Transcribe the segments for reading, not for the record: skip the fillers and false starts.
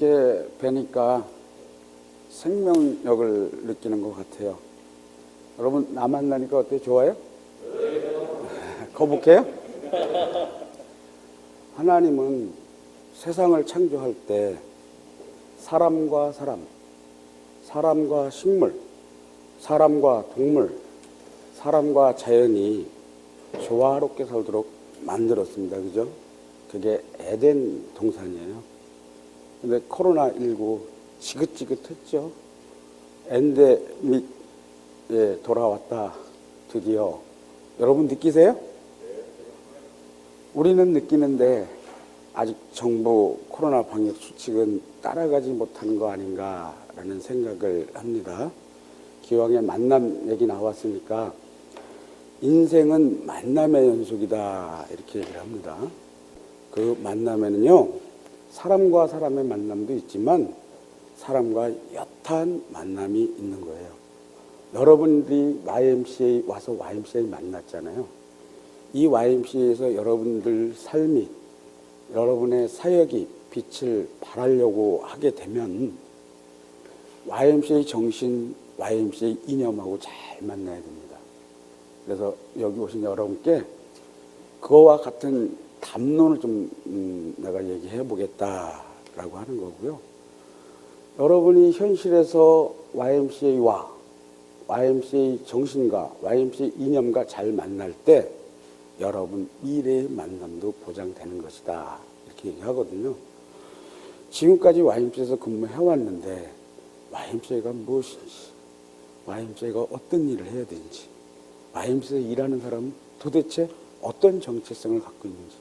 이렇게 뵈니까 생명력을 느끼는 것 같아요. 여러분, 나 만나니까 어때요? 좋아요? 거북해요? 하나님은 세상을 창조할 때 사람과 사람, 사람과 식물, 사람과 동물, 사람과 자연이 조화롭게 살도록 만들었습니다. 그죠? 그게 에덴 동산이에요. 근데 코로나19 지긋지긋했죠. 엔데믹에 돌아왔다. 드디어. 여러분 느끼세요? 우리는 느끼는데 아직 정부 코로나 방역 수칙은 따라가지 못하는 거 아닌가라는 생각을 합니다. 기왕에 만남 얘기 나왔으니까 인생은 만남의 연속이다 이렇게 얘기를 합니다. 그 만남에는요, 사람과 사람의 만남도 있지만 사람과 옅한 만남이 있는 거예요. 여러분들이 YMCA 와서 YMCA 만났잖아요. 이 YMCA에서 여러분들 삶이, 여러분의 사역이 빛을 발하려고 하게 되면 YMCA 정신, YMCA 이념하고 잘 만나야 됩니다. 그래서 여기 오신 여러분께 그거와 같은 담론을 좀 내가 얘기해 보겠다라고 하는 거고요. 여러분이 현실에서 YMCA와 YMCA 정신과 YMCA 이념과 잘 만날 때 여러분 미래의 만남도 보장되는 것이다 이렇게 얘기하거든요. 지금까지 YMCA에서 근무해왔는데 YMCA가 무엇인지, YMCA가 어떤 일을 해야 되는지, YMCA에서 일하는 사람은 도대체 어떤 정체성을 갖고 있는지,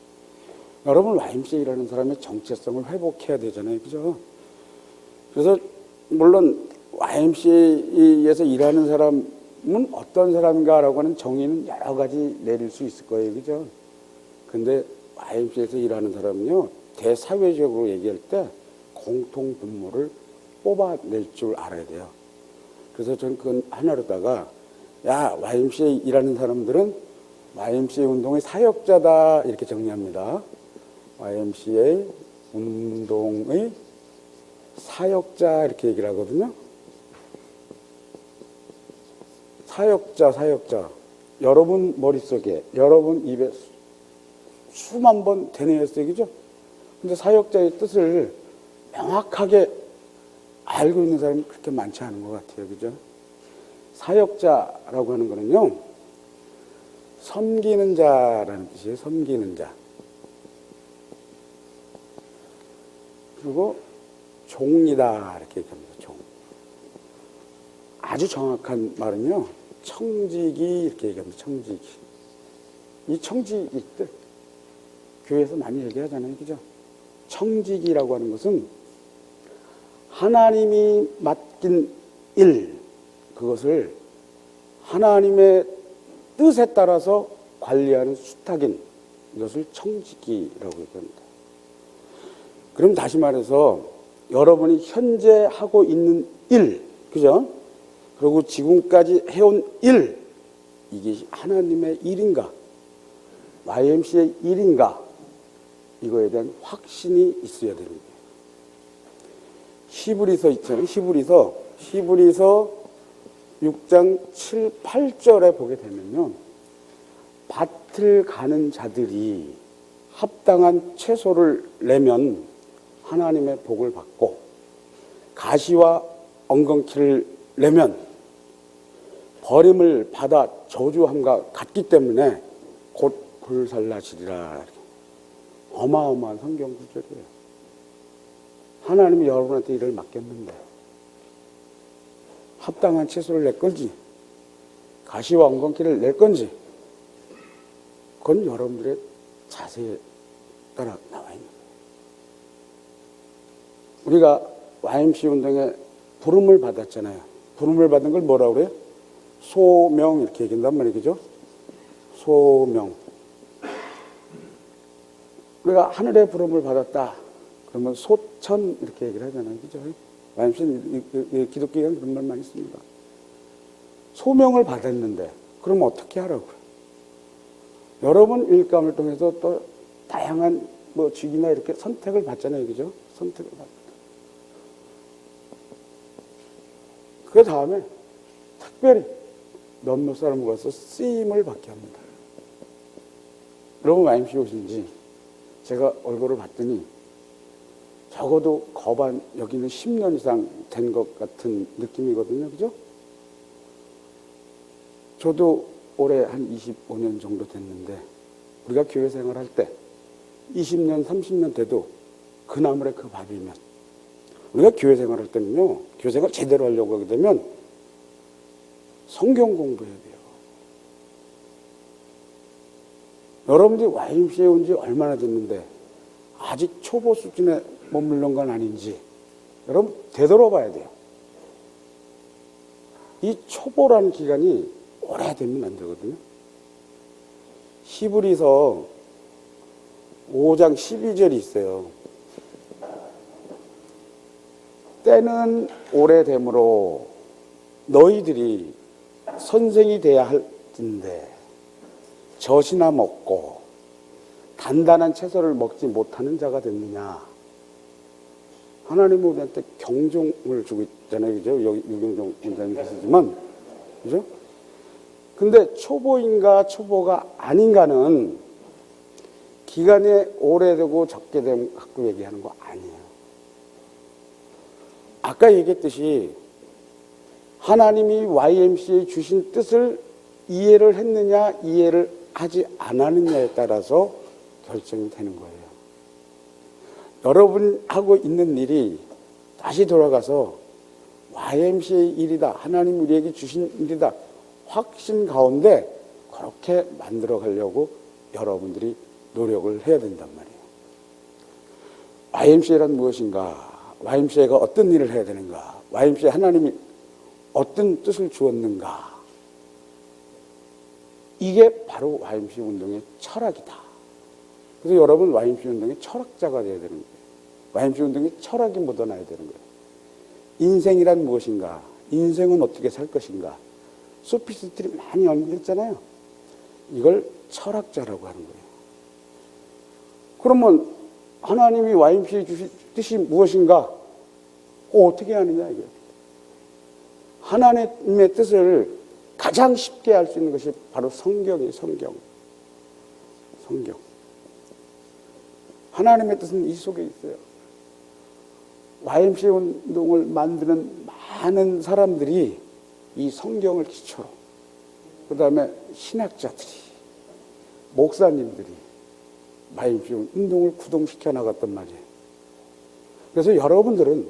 여러분 YMCA 일하는 사람의 정체성을 회복해야 되잖아요. 그죠? 그래서 물론 YMCA에서 일하는 사람은 어떤 사람인가라고 하는 정의는 여러 가지 내릴 수 있을 거예요. 그죠? 근데 YMCA에서 일하는 사람은요, 대사회적으로 얘기할 때 공통 분모를 뽑아낼 줄 알아야 돼요. 그래서 저는 그건 하나로다가 야, YMCA 일하는 사람들은 YMCA 운동의 사역자다 이렇게 정리합니다. YMCA 운동의 사역자 이렇게 얘기를 하거든요. 사역자. 여러분 머릿속에, 여러분 입에 수만 번 되뇌었어요. 그죠? 근데 사역자의 뜻을 명확하게 알고 있는 사람이 그렇게 많지 않은 것 같아요. 그죠? 사역자라고 하는 거는요, 섬기는 자라는 뜻이에요. 섬기는 자. 그리고 종이다 이렇게 얘기합니다. 종. 아주 정확한 말은요, 청지기 이렇게 얘기합니다. 청지기. 이 청지기들 교회에서 많이 얘기하잖아요. 그죠? 청지기라고 하는 것은 하나님이 맡긴 일, 그것을 하나님의 뜻에 따라서 관리하는 수탁인, 이것을 청지기라고 얘기합니다. 그럼 다시 말해서 여러분이 현재 하고 있는 일, 그죠? 그리고 지금까지 해온 일, 이게 하나님의 일인가, YMCA의 일인가, 이거에 대한 확신이 있어야 됩니다. 히브리서 있잖아요. 히브리서 6장 7, 8절에 보게 되면요, 밭을 가는 자들이 합당한 채소를 내면 하나님의 복을 받고, 가시와 엉겅퀴를 내면 버림을 받아 저주함과 같기 때문에 곧 불살라지리라. 어마어마한 성경 구절이에요. 하나님이 여러분한테 일을 맡겼는데 합당한 채소를 낼 건지 가시와 엉겅퀴를 낼 건지, 그건 여러분들의 자세에 따라 나와 있는 거예요. 우리가 YMCA 운동에 부름을 받았잖아요. 부름을 받은 걸 뭐라고 그래요? 소명 이렇게 얘기한단 말이죠. 소명. 우리가 하늘의 부름을 받았다 그러면 소천 이렇게 얘기를 하잖아요. 그죠? YMCA는 기독교에는 그런 말 많이 씁니다. 소명을 받았는데 그럼 어떻게 하라고요? 여러분 일감을 통해서 또 다양한 직이나 이렇게 선택을 받잖아요. 그죠? 선택을 받습니다. 그 다음에 특별히 몇몇 사람을 가서 쓰임을 받게 합니다. 여러분 YMCA 오신지 제가 얼굴을 봤더니 적어도 거반 여기는 10년 이상 된 것 같은 느낌이거든요. 그죠? 저도 올해 한 25년 정도 됐는데 우리가 교회 생활할 때 20년, 30년 돼도 그 나물에 그 밥이면 우리가 교회 생활할 때는요. 교회 생활 제대로 하려고 하게 되면 성경 공부해야 돼요. 여러분들이 YMCA에 온 지 얼마나 됐는데 아직 초보 수준에 머무른 건 아닌지 여러분 되돌아봐야 돼요. 이 초보라는 기간이 오래되면 안 되거든요. 히브리서 5장 12절이 있어요. 때는 오래되므로 너희들이 선생이 돼야 할진데 젖이나 먹고 단단한 채소를 먹지 못하는 자가 됐느냐. 하나님은 우리한테 경종을 주고 있잖아요. 그죠? 여기 유경종 원장님 계시지만. 그죠? 근데 초보인가 초보가 아닌가는 기간이 오래되고 적게 되면 갖고 얘기하는 거 아니에요. 아까 얘기했듯이 하나님이 YMCA에 주신 뜻을 이해를 했느냐 이해를 하지 않았느냐에 따라서 결정이 되는 거예요. 여러분 하고 있는 일이 다시 돌아가서 YMCA 일이다. 하나님 우리에게 주신 일이다. 확신 가운데 그렇게 만들어 가려고 여러분들이 노력을 해야 된단 말이에요. YMCA란 무엇인가? YMCA가 어떤 일을 해야 되는가? YMCA 하나님이 어떤 뜻을 주었는가? 이게 바로 YMCA 운동의 철학이다. 그래서 여러분 YMCA 운동의 철학자가 되어야 되는 거예요. YMCA 운동의 철학이 묻어나야 되는 거예요. 인생이란 무엇인가? 인생은 어떻게 살 것인가? 소피스트들이 많이 연구했잖아요. 이걸 철학자라고 하는 거예요. 그러면 하나님이 YMCA에 주신 뜻이 무엇인가? 어떻게 하느냐 이게. 하나님의 뜻을 가장 쉽게 알 수 있는 것이 바로 성경이에요. 성경. 하나님의 뜻은 이 속에 있어요. YMCA 운동을 만드는 많은 사람들이 이 성경을 기초로, 그 다음에 신학자들이, 목사님들이 YMCA 운동을 구동시켜 나갔단 말이에요. 그래서 여러분들은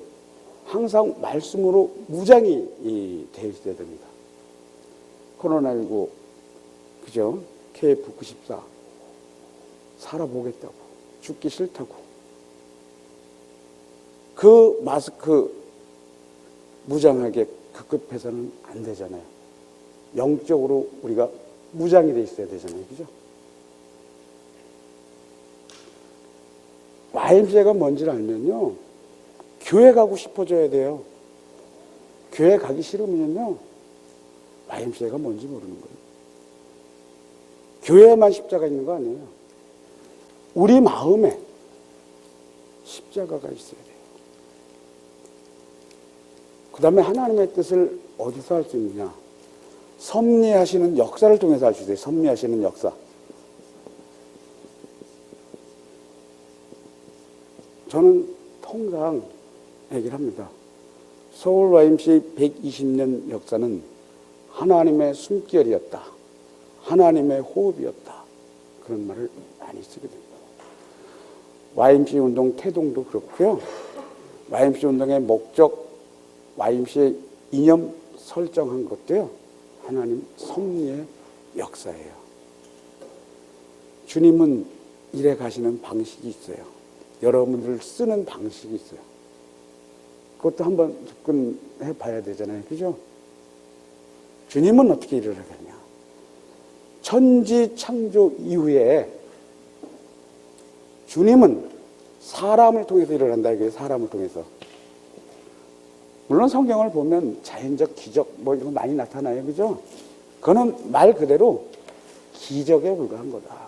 항상 말씀으로 무장이 되어 있어야 됩니다. 코로나19, 그죠? KF94 살아보겠다고, 죽기 싫다고. 그 마스크 무장하게 급급해서는 안 되잖아요. 영적으로 우리가 무장이 돼 있어야 되잖아요. 그죠? YMCA가 뭔지를 알면요. 교회 가고 싶어져야 돼요. 교회 가기 싫으면요. YMCA가 뭔지 모르는 거예요. 교회에만 십자가 있는 거 아니에요. 우리 마음에 십자가가 있어야 돼요. 그 다음에 하나님의 뜻을 어디서 할 수 있느냐? 섭리하시는 역사를 통해서 할 수 있어요. 섭리하시는 역사. 저는 통상 얘기를 합니다. 서울 YMCA 120년 역사는 하나님의 숨결이었다. 하나님의 호흡이었다. 그런 말을 많이 쓰게 됩니다. YMCA 운동 태동도 그렇고요. YMCA 운동의 목적, YMCA 이념 설정한 것도요. 하나님 섭리의 역사예요. 주님은 일해 가시는 방식이 있어요. 여러분들 쓰는 방식이 있어요. 그것도 한번 접근해 봐야 되잖아요. 그죠? 주님은 어떻게 일을 하겠냐? 천지 창조 이후에 주님은 사람을 통해서 일을 한다. 이게 사람을 통해서. 물론 성경을 보면 자연적 기적 뭐 이런 거 많이 나타나요. 그죠? 그거는 말 그대로 기적에 불과한 거다.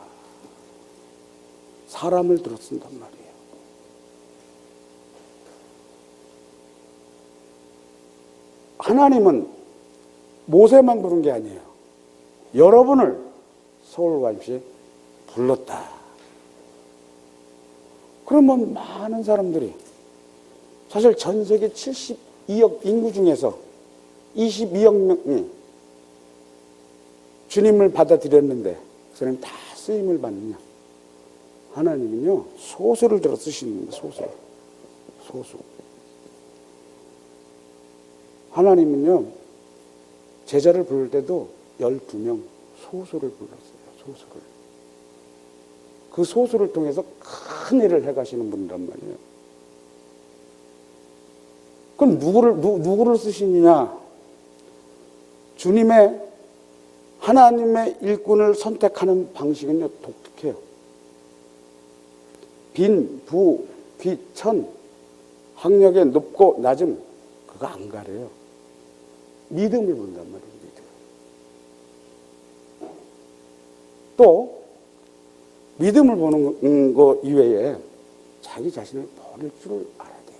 사람을 들어 쓴단 말이에요. 하나님은 모세만 부른 게 아니에요. 여러분을 서울 YMCA에 불렀다. 그러면 많은 사람들이, 사실 전 세계 72억 인구 중에서 22억 명이 주님을 받아들였는데 그 사람이 다 쓰임을 받느냐? 하나님은요, 소수를 들어 쓰시는 거예요. 소수. 하나님은요, 제자를 부를 때도 12명 소수를 불렀어요. 소수를. 그 소수를 통해서 큰 일을 해가시는 분이란 말이에요. 그럼 누구를 쓰시느냐? 하나님의 일꾼을 선택하는 방식은요, 독특해요. 빈, 부, 귀, 천, 학력의 높고 낮음, 그거 안 가려요. 믿음을 본단 말이에요, 믿음. 또, 믿음을 보는 거 이외에 자기 자신을 버릴 줄 알아야 돼요.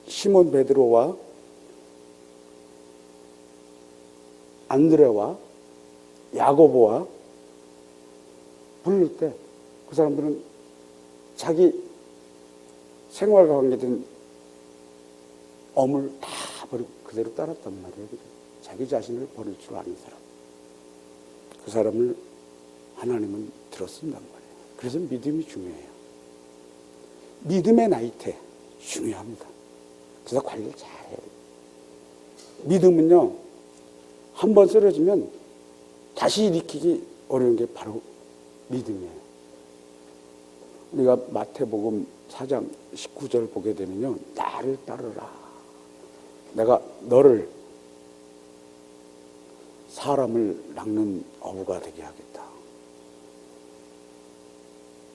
시몬 베드로와 안드레와 야고보와 부를 때 그 사람들은 자기 생활과 관계된 엄을 다 버리고 그대로 따랐단 말이에요. 자기 자신을 버릴 줄 아는 사람. 그 사람을 하나님은 들어쓴단 말이에요. 그래서 믿음이 중요해요. 믿음의 나이테 중요합니다. 그래서 관리를 잘해요. 믿음은요, 한번 쓰러지면 다시 일으키기 어려운 게 바로 믿음이에요. 우리가 마태복음 4장 19절 보게 되면요, 나를 따르라. 내가 너를 사람을 낚는 어부가 되게 하겠다.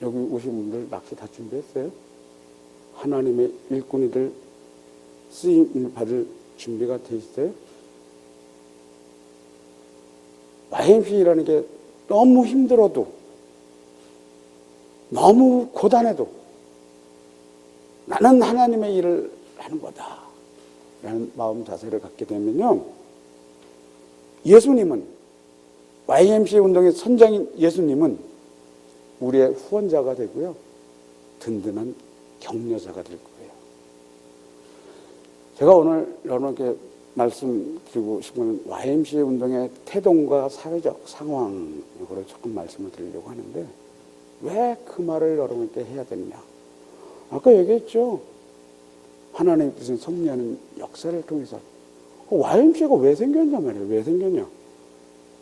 여기 오신 분들 낚시 다 준비했어요? 하나님의 일꾼이들 쓰임을 받을 준비가 돼 있어요? YMCA라는 게 너무 힘들어도, 너무 고단해도 나는 하나님의 일을 하는 거다 라는 마음 자세를 갖게 되면요, 예수님은, YMCA 운동의 선장인 예수님은 우리의 후원자가 되고요, 든든한 격려자가 될 거예요. 제가 오늘 여러분께 말씀드리고 싶은 YMCA 운동의 태동과 사회적 상황, 이거를 조금 말씀을 드리려고 하는데, 왜 그 말을 여러분께 해야 되느냐? 아까 얘기했죠. 하나님의 뜻은 섭리하는 역사를 통해서. YMCA가 왜 생겼냐 말이에요. 왜 생겼냐?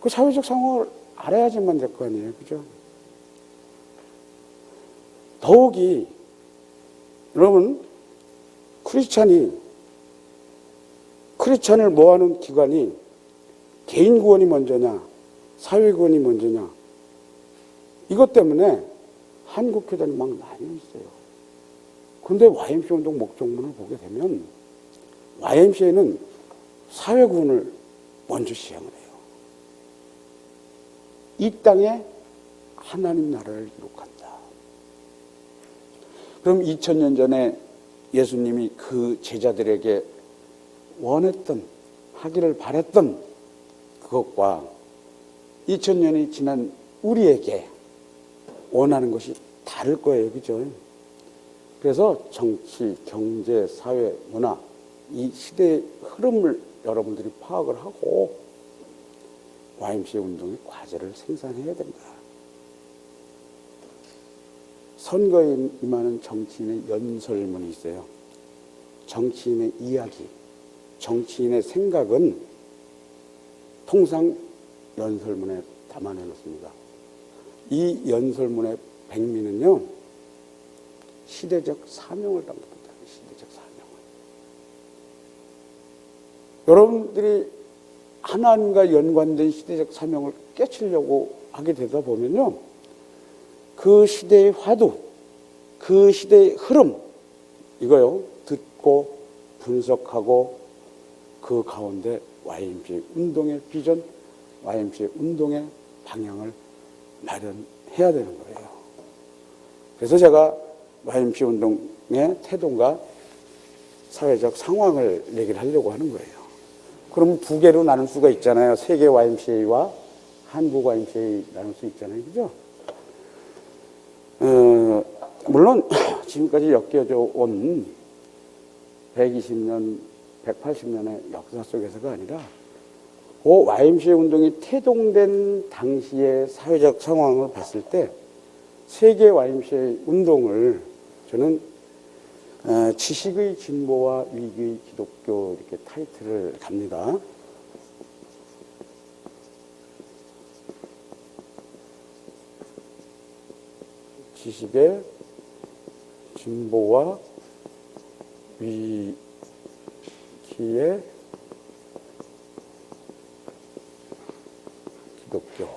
그 사회적 상황을 알아야지만 될 거 아니에요. 그죠? 더욱이, 여러분, 크리스찬을 모아놓은 기관이 개인 구원이 먼저냐, 사회 구원이 먼저냐, 이것 때문에 한국 교단이 막 나뉘어 있어요. 그런데 YMCA 운동 목적문을 보게 되면 YMCA는 사회 구원을 먼저 시행을 해요. 이 땅에 하나님 나라를 이룩한다. 그럼 2000년 전에 예수님이 그 제자들에게 원했던, 하기를 바랬던 그것과 2000년이 지난 우리에게 원하는 것이 다를 거예요. 그죠? 그래서 정치, 경제, 사회, 문화, 이 시대의 흐름을 여러분들이 파악을 하고 YMCA 운동의 과제를 생산해야 된다. 선거에 임하는 정치인의 연설문이 있어요. 정치인의 이야기, 정치인의 생각은 통상 연설문에 담아내 놓습니다. 이 연설문의 백미는요, 시대적 사명을 담습니다. 시대적 사명을. 여러분들이 하나님과 연관된 시대적 사명을 깨치려고 하게 되다 보면요, 그 시대의 화두, 그 시대의 흐름, 이거요, 듣고 분석하고 그 가운데 YMCA 운동의 비전, YMCA 운동의 방향을 마련해야 되는 거예요. 그래서 제가 YMCA 운동의 태동과 사회적 상황을 얘기를 하려고 하는 거예요. 그럼 두 개로 나눌 수가 있잖아요. 세계 YMCA와 한국 YMCA 나눌 수 있잖아요. 그죠? 물론 지금까지 엮여져 온 120년, 180년의 역사 속에서가 아니라 그 YMCA 운동이 태동된 당시의 사회적 상황을 봤을 때 세계 YMCA 운동을 저는 지식의 진보와 위기의 기독교 이렇게 타이틀을 갑니다. 지식의 진보와 위기의 기독교.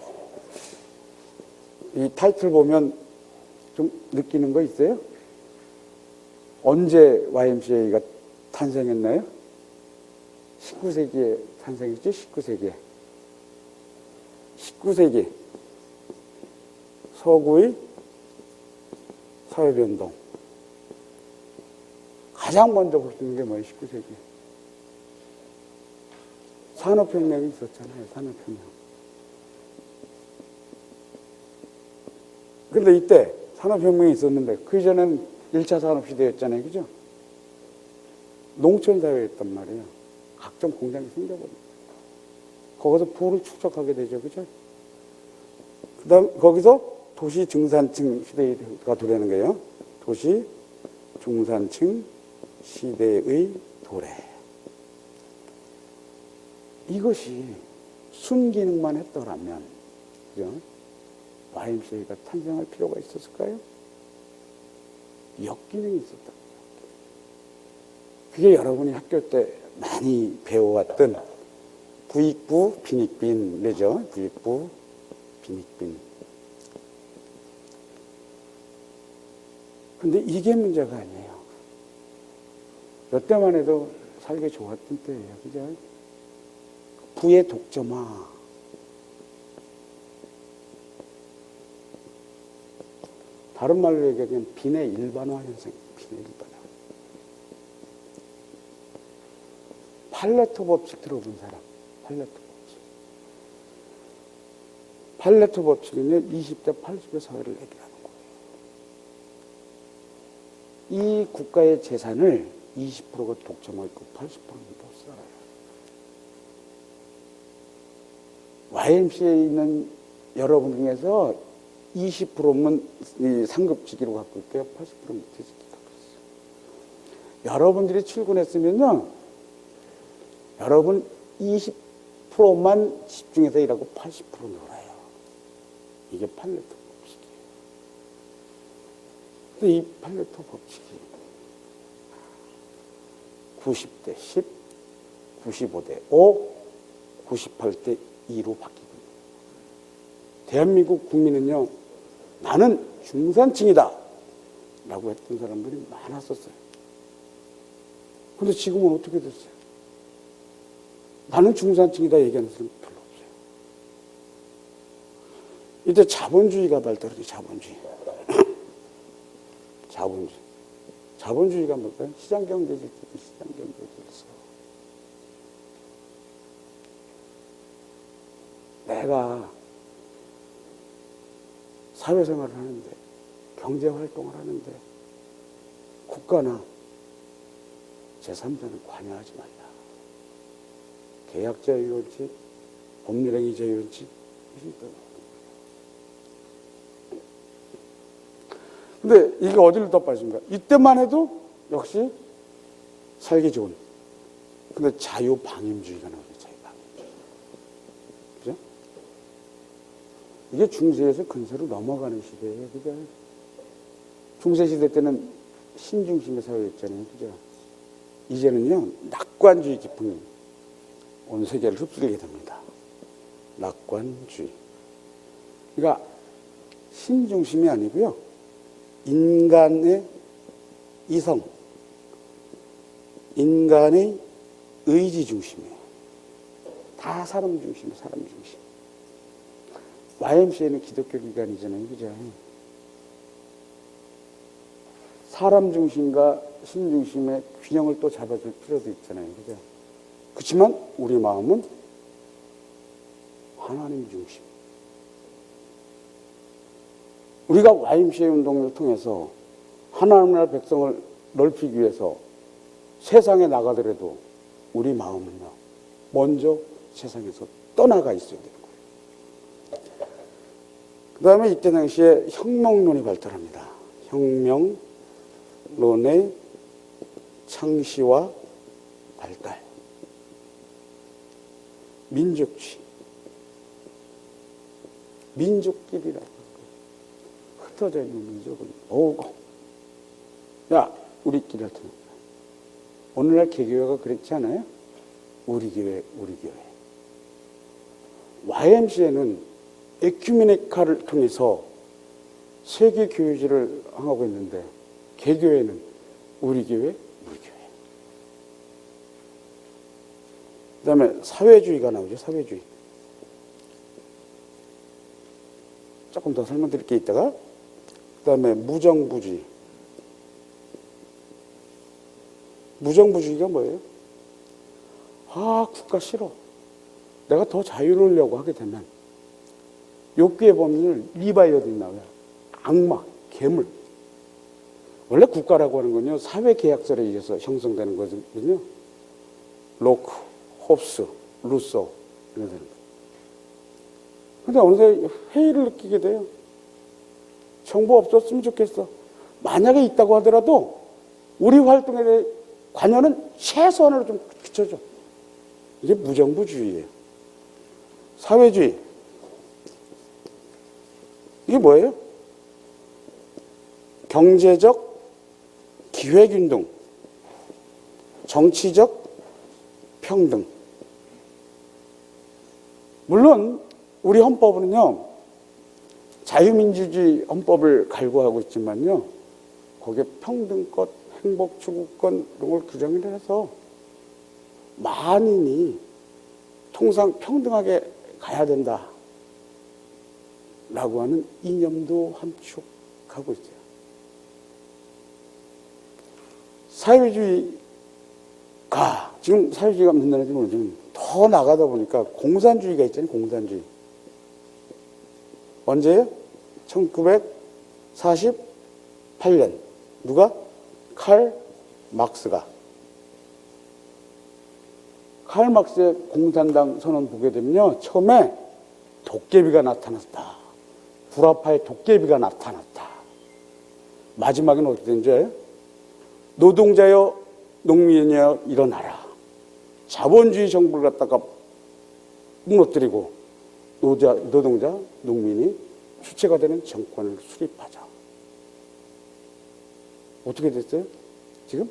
이 타이틀 보면 좀 느끼는 거 있어요? 언제 YMCA가 탄생했나요? 19세기에 탄생했죠? 19세기에. 19세기 서구의 사회변동. 가장 먼저 볼 수 있는 게 뭐예요? 19세기. 산업혁명이 있었잖아요. 산업혁명. 그런데 이때 산업혁명이 있었는데 그 이전엔 1차 산업시대였잖아요. 그죠? 농촌사회였단 말이에요. 각종 공장이 생겨버립니다. 거기서 부를 축적하게 되죠. 그죠? 그 다음, 거기서 도시 중산층 시대가 도래하는 거예요. 도시 중산층 시대의 도래. 이것이 순기능만 했더라면, 그죠? YMCA가 탄생할 필요가 있었을까요? 역기능이 있었다. 그게 여러분이 학교 때 많이 배워왔던 부익부 빈익빈 내죠. 부익부 빈익빈. 근데 이게 문제가 아니에요. 몇 대만 해도 살기 좋았던 때예요. 그죠? 부의 독점화. 다른 말로 얘기하면 빈의 일반화 현상. 빈의 일반화. 팔레토 법칙 들어본 사람. 팔레토 법칙. 팔레토 법칙은요, 20대, 80대 사회를 얘기하는 거예요. 이 국가의 재산을 20%가 독점하고 있고 80%는 못 살아요. YMCA에 있는 여러분 중에서 20%면 상급직위로 갖고 있고요. 80%는 밑에직위 갖고 있어요. 여러분들이 출근했으면요, 여러분 20%만 집중해서 일하고 80% 놀아요. 이게 팔레토 법칙이에요. 근데 이 팔레토 법칙이 90대 10, 95대 5, 98대 2로 바뀌고 대한민국 국민은요, 나는 중산층이다 라고 했던 사람들이 많았었어요. 근데 지금은 어떻게 됐어요? 나는 중산층이다 얘기하는 사람 별로 없어요. 이때 자본주의가 발달하죠. 자본주의. 자본주의. 자본주의가 뭘까요? 시장경제질, 시장경제질서. 내가 사회생활을 하는데, 경제활동을 하는데, 국가나 제3자는 관여하지 말라. 계약자유원칙, 법률행위 자유원칙, 이것이 있다. 근데 이게 어디를 더 빠진가? 이때만 해도 역시 살기 좋은. 근데 자유방임주의가 나오죠. 자유방임주의. 그죠? 이게 중세에서 근세로 넘어가는 시대예요. 그죠? 중세시대 때는 신중심의 사회였잖아요. 그죠? 이제는요, 낙관주의 기풍이 온 세계를 휩쓸게 됩니다. 낙관주의. 그러니까 신중심이 아니고요, 인간의 이성, 인간의 의지 중심이에요. 다 사람 중심이에요. 사람 중심. YMCA는 기독교 기관이잖아요. 그죠? 사람 중심과 신 중심의 균형을 또 잡아줄 필요도 있잖아요. 그죠? 그렇지만 우리 마음은 하나님 중심. 우리가 YMCA 운동을 통해서 하나님 나라 백성을 넓히기 위해서 세상에 나가더라도 우리 마음은요, 먼저 세상에서 떠나가 있어야 되는 거예요. 그 다음에 이때 당시에 혁명론이 발달합니다. 혁명론의 창시와 발달. 민족주의. 민족끼리라고. 흩어져 있는 민족은 오고. 야, 우리끼리 흩어져. 오늘날 개교회가 그렇지 않아요? 우리 교회, 우리 교회. YMCA는 에큐메니카를 통해서 세계 교회제를 하고 있는데, 개교회는 우리 교회, 우리 교회. 그 다음에 사회주의가 나오죠, 사회주의. 조금 더 설명드릴 게 있다가, 그 다음에 무정부주의. 무정부주의가 뭐예요? 아, 국가 싫어. 내가 더 자유로우려고 하게 되면 욕구의 범인을 리바이어들이 나와요. 악마, 괴물. 원래 국가라고 하는 건요, 사회계약설에 의해서 형성되는 거거든요. 로크, 홉스, 루소 이런 사람. 근데 어느새 회의를 느끼게 돼요. 정보 없었으면 좋겠어. 만약에 있다고 하더라도 우리 활동에 대해 관여는 최소한으로 좀 비춰줘. 이게 무정부주의예요. 사회주의. 이게 뭐예요? 경제적 기회균등, 정치적 평등. 물론 우리 헌법은요, 자유민주주의 헌법을 갈구하고 있지만요, 거기에 평등권, 행복 추구권 이런 걸 규정을 해서 만인이 통상 평등하게 가야 된다 라고 하는 이념도 함축하고 있어요. 사회주의가, 지금 사회주의가 몇 나라인지 모르지만 더 나가다 보니까 공산주의가 있잖아요. 공산주의. 언제요? 1948년. 누가? 칼 막스가. 칼 막스의 공산당 선언 보게 되면요, 처음에 도깨비가 나타났다. 불화파의 도깨비가 나타났다. 마지막에는 어떻게 된 줄 알아요? 노동자여 농민이여 일어나라. 자본주의 정부를 갖다가 무너뜨리고 노동자, 농민이 주체가 되는 정권을 수립하자. 어떻게 됐어요? 지금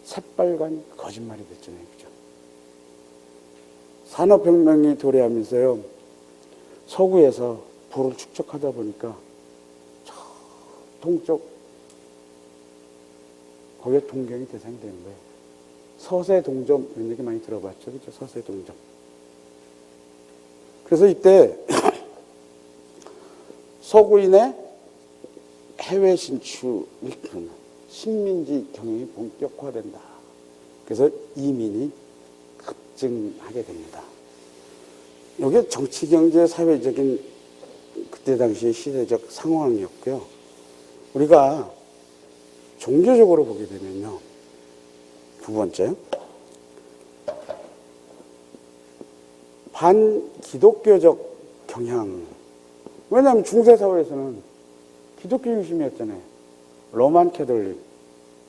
새빨간 거짓말이 됐잖아요. 그죠? 산업혁명이 도래하면서요, 서구에서 부를 축적하다 보니까 저 동쪽, 거기에 동경이 대상이 되는 거예요. 서세동점 이런 얘기 많이 들어봤죠. 그죠? 서세동점. 그래서 이때 서구인의 해외 진출이 일어나 식민지 경영이 본격화된다. 그래서 이민이 급증하게 됩니다. 이게 정치, 경제, 사회적인 그때 당시의 시대적 상황이었고요. 우리가 종교적으로 보게 되면요, 두 번째, 반기독교적 경향. 왜냐하면 중세사회에서는 기독교 중심이었잖아요. 로만 캐톨릭,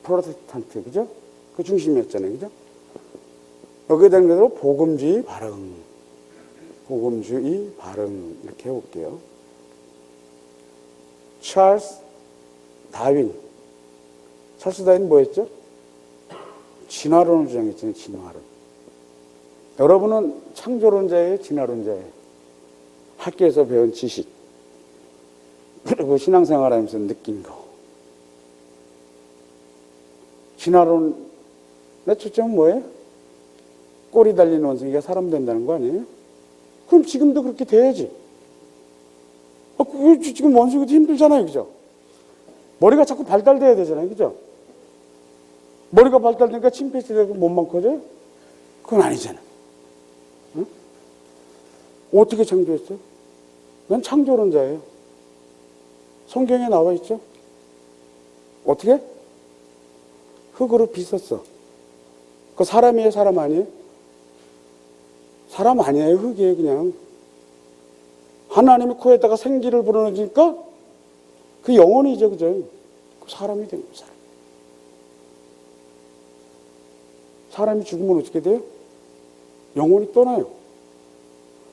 프로테스탄트, 그죠? 그 중심이었잖아요. 그죠? 여기에 대한 것으로 복음주의 발흥. 복음주의 발흥. 이렇게 해볼게요. 찰스 다윈. 찰스 다윈은 뭐였죠? 진화론을 주장했잖아요. 진화론. 여러분은 창조론자예요? 진화론자예요? 학교에서 배운 지식, 그리고 신앙생활 하면서 느낀 거. 진화론의 초점은 뭐예요? 꼬리 달린 원숭이가 사람 된다는 거 아니에요? 그럼 지금도 그렇게 돼야지. 지금 원숭이도 힘들잖아요. 그죠? 머리가 자꾸 발달돼야 되잖아요. 그죠? 머리가 발달되니까 침팬지가 몸만 커져요? 그건 아니잖아요. 응? 어떻게 창조했어요? 난 창조론자예요. 성경에 나와 있죠? 어떻게? 흙으로 빚었어. 그 사람이에요, 사람 아니에요? 사람 아니에요, 흙이에요, 그냥. 하나님이 코에다가 생기를 불어넣으니까 그 영혼이죠, 그죠? 그 사람이 된 거예요, 사람. 사람이 죽으면 어떻게 돼요? 영혼이 떠나요.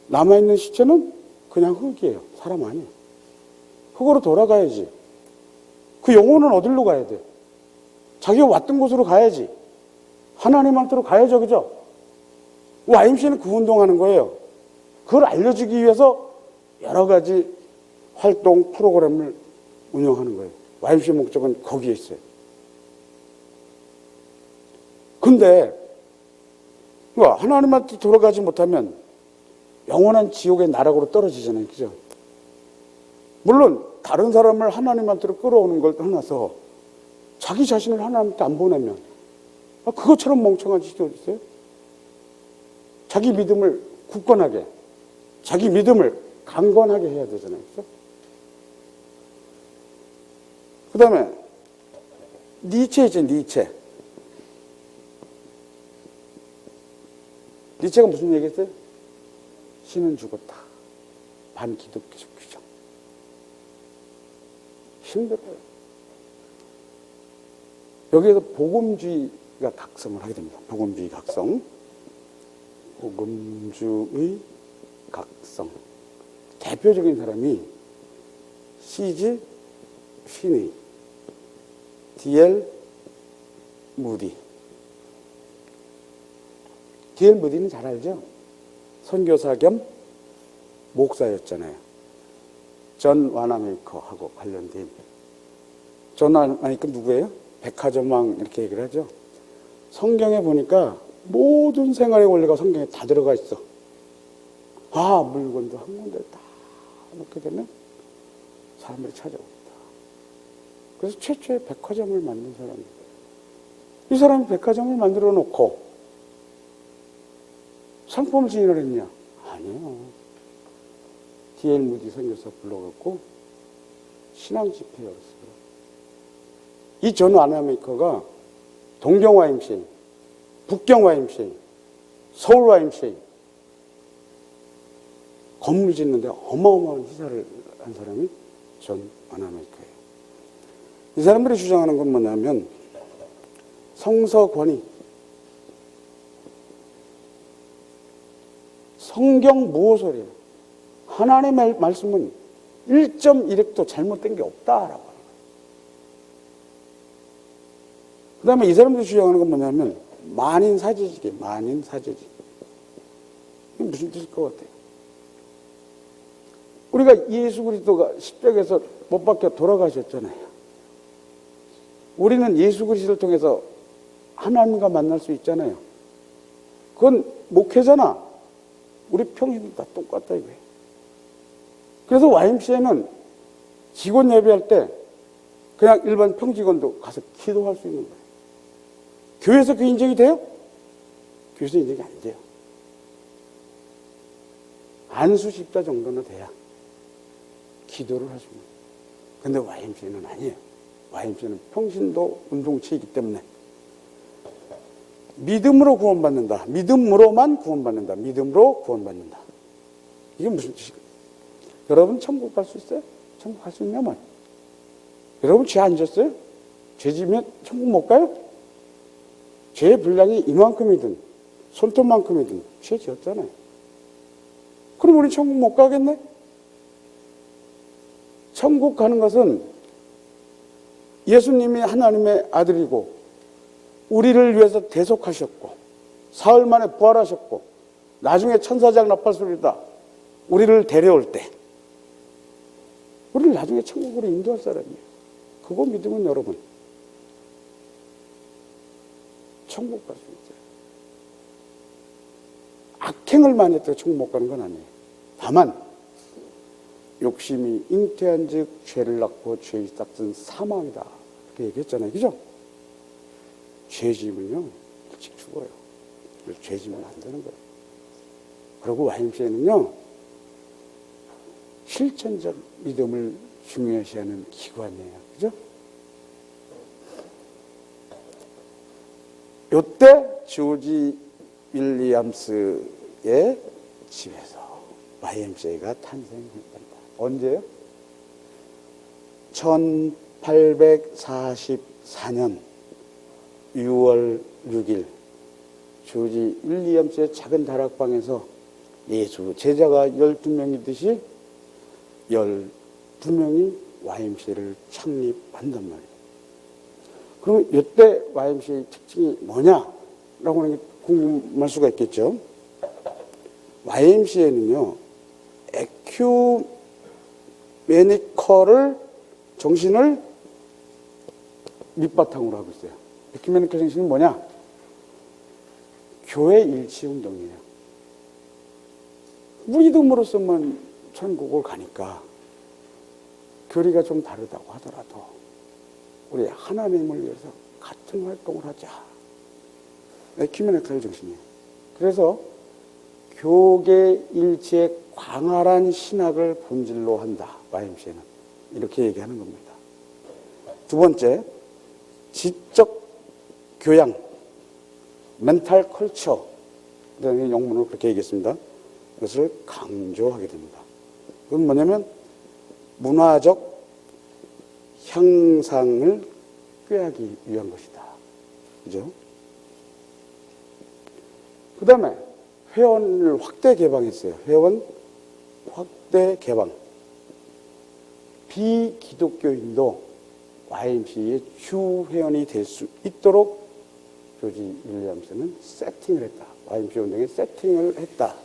남아있는 시체는 그냥 흙이에요. 사람 아니에요. 흙으로 돌아가야지. 그 영혼은 어디로 가야 돼? 자기가 왔던 곳으로 가야지. 하나님한테로 가야죠, 그죠? YMCA는 그 운동하는 거예요. 그걸 알려주기 위해서 여러 가지 활동 프로그램을 운영하는 거예요. YMCA 목적은 거기에 있어요. 근데 하나님한테 돌아가지 못하면 영원한 지옥의 나락으로 떨어지잖아요. 그죠? 물론 다른 사람을 하나님한테로 끌어오는 걸 떠나서 자기 자신을 하나님한테 안 보내면 그것처럼 멍청한 짓이 어디 있어요? 자기 믿음을 굳건하게, 자기 믿음을 강건하게 해야 되잖아요. 그죠? 그 다음에 니체이죠, 니체. 니체가 무슨 얘기했어요? 신은 죽었다. 반기독교적 규정. 힘들어요. 여기에서 복음주의가 각성을 하게 됩니다. 복음주의 각성. 복음주의 각성. 대표적인 사람이 C.G. 피니, D.L. 무디. D.L. 무디는 잘 알죠? 선교사 겸 목사였잖아요. 존 와나메이커하고 관련된. 존 와나메이커 누구예요? 백화점왕 이렇게 얘기를 하죠. 성경에 보니까 모든 생활의 원리가 성경에 다 들어가 있어. 물건도 한 군데 다 놓게 되면 사람들이 찾아옵니다. 그래서 최초의 백화점을 만든 사람이에요. 이 사람이 백화점을 만들어 놓고 상품을 지인을 했냐? 아니에요. D.L. 무디 선교사 불러갖고 신앙 집회 열었어요. 이 존 와나메이커가 동경 YMCA, 북경 YMCA, 서울 YMCA 건물 짓는데 어마어마한 희사를 한 사람이 존 와나메이커예요. 이 사람들이 주장하는 건 뭐냐면 성서권위, 성경 무호설이에요. 하나님의 말씀은 1.1획도 잘못된 게 없다라고 하는 거예요. 그 다음에 이 사람들이 주장하는 건 뭐냐면 만인사제직이에요. 만인사제직. 이게 무슨 뜻일 것 같아요? 우리가 예수 그리스도가 십자가에서 못 박혀 돌아가셨잖아요. 우리는 예수 그리스도를 통해서 하나님과 만날 수 있잖아요. 그건 목회잖아. 우리 평신도 다 똑같다 이거예요. 그래서 YMCA는 직원 예배할 때 그냥 일반 평직원도 가서 기도할 수 있는 거예요. 교회에서 그 인정이 돼요? 교회에서 인정이 안 돼요. 안수 십자 정도는 돼야 기도를 할 수 있는 거예요. 근데 YMCA는 아니에요. YMCA는 평신도 운동체이기 때문에 믿음으로 구원받는다. 믿음으로만 구원받는다. 믿음으로 구원받는다. 이게 무슨 뜻일까요? 여러분 천국 갈 수 있어요? 천국 갈 수 있냐면 여러분 죄 안 졌어요? 죄 지면 천국 못 가요? 죄의 분량이 이만큼이든 손톱만큼이든 죄 지었잖아요. 그럼 우리 천국 못 가겠네? 천국 가는 것은 예수님이 하나님의 아들이고 우리를 위해서 대속하셨고 사흘 만에 부활하셨고 나중에 천사장 나팔 소리다 우리를 데려올 때 우리를 나중에 천국으로 인도할 사람이에요. 그거 믿으면 여러분 천국 갈 수 있어요. 악행을 많이 했다고 천국 못 가는 건 아니에요. 다만 욕심이 잉태한 즉 죄를 낳고 죄의 싹은 사망이다. 그렇게 얘기했잖아요. 그죠? 죄 지으면요, 일찍 죽어요. 죄 지으면 안 되는 거예요. 그리고 YMCA는요, 실천적 믿음을 중요시하는 기관이에요. 그죠? 요때 조지 윌리엄스의 집에서 YMCA가 탄생했답니다. 언제요? 1844년 6월 6일 조지 윌리엄스의 작은 다락방에서 예수 제자가 12명이듯이 12명이 YMCA를 창립한단 말이에요. 그럼 이때 YMCA의 특징이 뭐냐라고 하는 게 궁금할 수가 있겠죠. YMCA는요, 에큐메니컬을 정신을 밑바탕으로 하고 있어요. 에큐메니컬 정신은 뭐냐? 교회 일치 운동이에요. 무리듬으로서만 천국을 가니까 교리가 좀 다르다고 하더라도 우리 하나님을 위해서 같은 활동을 하자. 에큐메니컬 정신이에요. 그래서 교계 일치의 광활한 신학을 본질로 한다. YMCA는 이렇게 얘기하는 겁니다. 두 번째, 지적 교양, 멘탈 컬처, 영문으로 그렇게 얘기했습니다. 이것을 강조하게 됩니다. 그건 뭐냐면 문화적 향상을 꾀하기 위한 것이다. 그죠? 그 다음에 회원을 확대 개방했어요. 회원 확대 개방. 비기독교인도 YMCA의 주 회원이 될 수 있도록 조지 윌리엄스는 세팅을 했다. YMCA 운동에 세팅을 했다.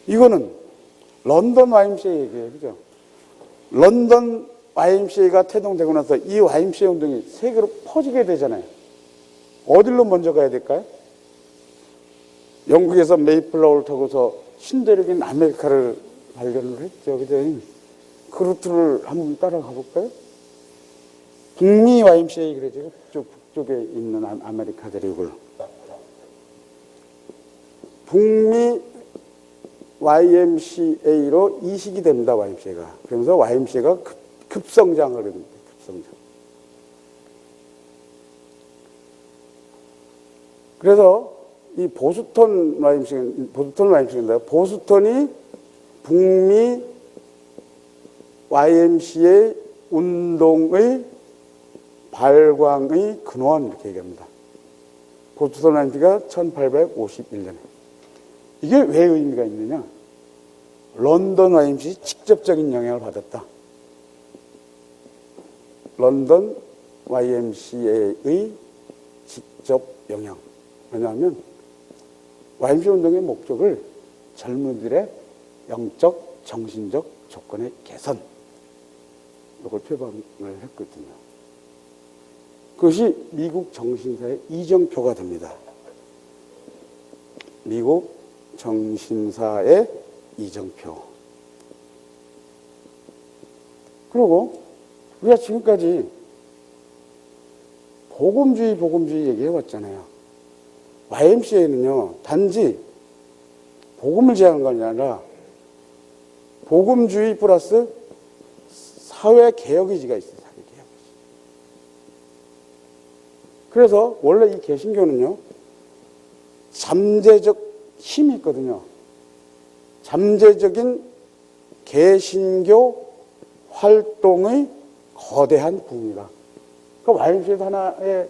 이거는 런던 YMCA 얘기예요. 그죠? 런던 YMCA가 태동되고 나서 이 YMCA 운동이 세계로 퍼지게 되잖아요. 어디로 먼저 가야 될까요? 영국에서 메이플라워를 타고서 신대륙인 아메리카를 발견을 했죠. 그죠? 그 루트를 한번 따라가 볼까요? 북미 YMCA 그러죠. 북쪽에 있는 아메리카 대륙을. 북미 YMCA로 이식이 됩니다. YMCA가. 그러면서 YMCA가 급성장을 합니다. 급성장. 그래서 이 보스턴 YMCA인데 보스턴이 북미 YMCA 운동의 발광의 근원 이렇게 얘기합니다. 보스턴 YMCA가 1851년에. 이게 왜 의미가 있느냐? 런던 YMCA 직접적인 영향을 받았다. 런던 YMCA의 직접 영향. 왜냐하면 YMCA 운동의 목적을 젊은이들의 영적, 정신적 조건의 개선, 이걸 표방을 했거든요. 그것이 미국 정신사의 이정표가 됩니다. 미국 정신사의 이정표. 그리고 우리가 지금까지 복음주의 얘기해왔잖아요. YMCA는요, 단지 복음을 제안한 건 아니라 복음주의 플러스 사회개혁의지가 있어요. 사회개혁의지. 그래서 원래 이 개신교는요, 잠재적 힘이 있거든요. 잠재적인 개신교 활동의 거대한 부흥이다. 그러니까 YMCA도 하나의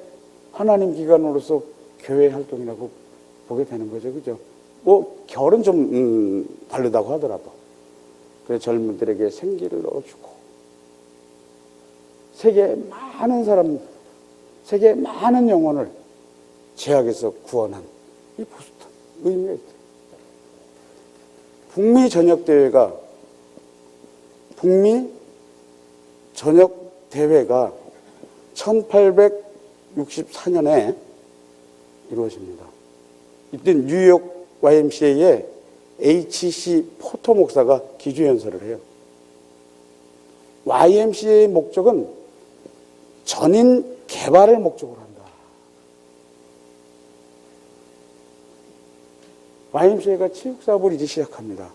하나님 기관으로서 교회 활동이라고 보게 되는 거죠. 그죠? 뭐, 결은 좀, 다르다고 하더라도. 그래서 젊은들에게 생기를 넣어주고, 세계의 많은 영혼을 죄악에서 구원한 이 보스턴 의미가 있어요. 북미 전역 대회가 1864년에 이루어집니다. 이때 뉴욕 YMCA에 H.C. 포터 목사가 기주연설을 해요. YMCA의 목적은 전인 개발을 목적으로 한다. YMCA가 체육사업을 이제 시작합니다.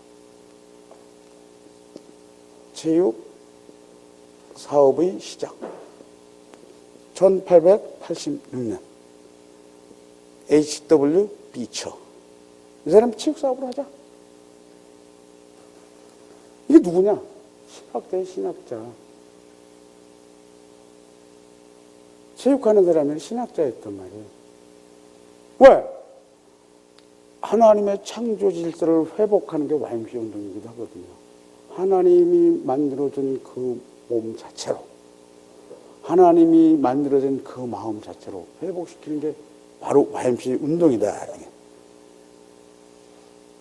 체육 사업의 시작. 1886년 H.W. 비처. 이 사람이 체육사업을 하자. 이게 누구냐? 신학자의 신학자. 체육하는 사람이 신학자였단 말이에요. 왜? 하나님의 창조 질서를 회복하는 게 YMCA 운동이기도 하거든요. 하나님이 만들어준 그 몸 자체로, 하나님이 만들어준 그 마음 자체로 회복시키는 게 바로 YMCA 운동이다.